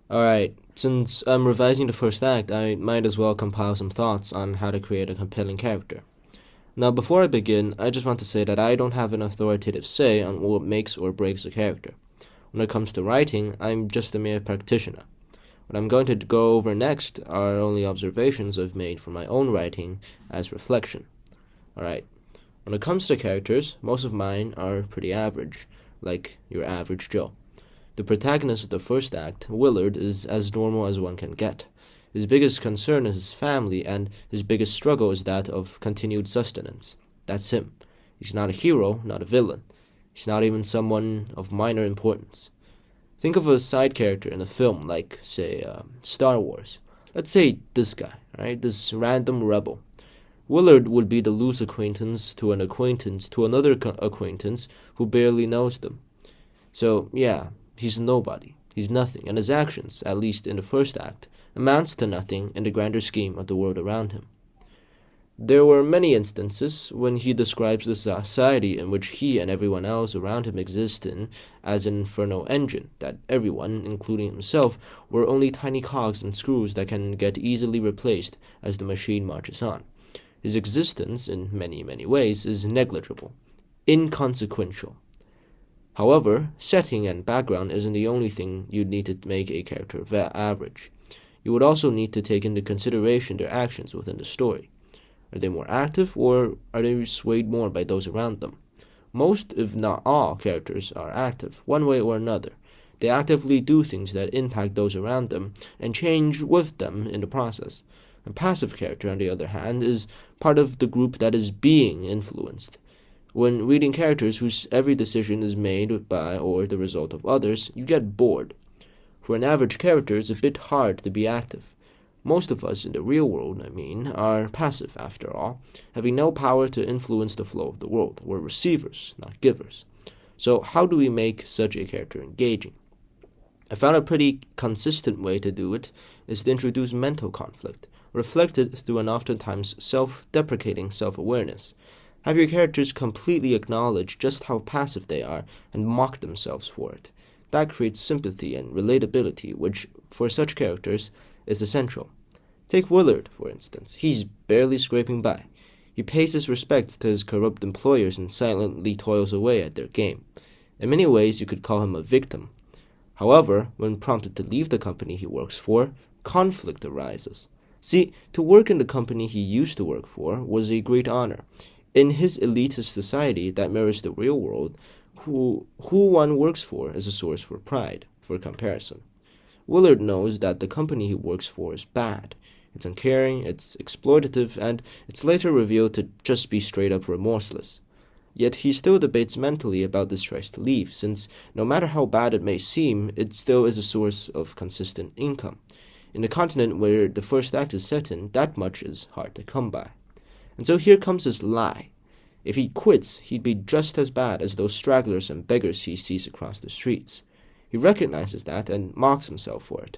Alright, since I'm revising the first act, I might as well compile some thoughts on how to create a compelling character. Now, before I begin, I just want to say that I don't have an authoritative say on what makes or breaks a character. When it comes to writing, I'm just a mere practitioner. What I'm going to go over next are only observations I've made from my own writing as reflection. Alright, when it comes to characters, most of mine are pretty average, like your average Joe. The protagonist of the first act, Willard, is as normal as one can get. His biggest concern is his family, and his biggest struggle is that of continued sustenance. That's him. He's not a hero, not a villain. He's not even someone of minor importance. Think of a side character in a film like, say, Star Wars. Let's say this guy, right? This random rebel. Willard would be the loose acquaintance to an acquaintance to another acquaintance who barely knows them. So, yeah, he's nobody. He's nothing, and his actions, at least in the first act, amounts to nothing in the grander scheme of the world around him. There were many instances when he describes the society in which he and everyone else around him exist in as an infernal engine, that everyone, including himself, were only tiny cogs and screws that can get easily replaced as the machine marches on. His existence, in many, many ways, is negligible, inconsequential. However, setting and background isn't the only thing you'd need to make a character average. You would also need to take into consideration their actions within the story. Are they more active, or are they swayed more by those around them? Most, if not all, characters are active, one way or another. They actively do things that impact those around them and change with them in the process. A passive character, on the other hand, is part of the group that is being influenced. When reading characters whose every decision is made by or the result of others, you get bored. For an average character, it's a bit hard to be active. Most of us in the real world, are passive after all, having no power to influence the flow of the world. We're receivers, not givers. So how do we make such a character engaging? I found a pretty consistent way to do it is to introduce mental conflict, reflected through an oftentimes self-deprecating self-awareness. Have your characters completely acknowledge just how passive they are and mock themselves for it. That creates sympathy and relatability, which, for such characters, is essential. Take Willard, for instance. He's barely scraping by. He pays his respects to his corrupt employers and silently toils away at their game. In many ways, you could call him a victim. However, when prompted to leave the company he works for, conflict arises. See, to work in the company he used to work for was a great honor. In his elitist society that mirrors the real world, who one works for is a source for pride, for comparison. Willard knows that the company he works for is bad. It's uncaring, it's exploitative, and it's later revealed to just be straight up remorseless. Yet he still debates mentally about this choice to leave, since no matter how bad it may seem, it still is a source of consistent income. In the continent where the first act is set in, that much is hard to come by. And so here comes his lie. If he quits, he'd be just as bad as those stragglers and beggars he sees across the streets. He recognizes that and mocks himself for it.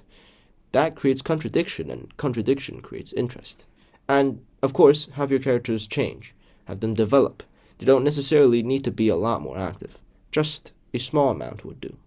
That creates contradiction, and contradiction creates interest. And, of course, have your characters change. Have them develop. They don't necessarily need to be a lot more active. Just a small amount would do.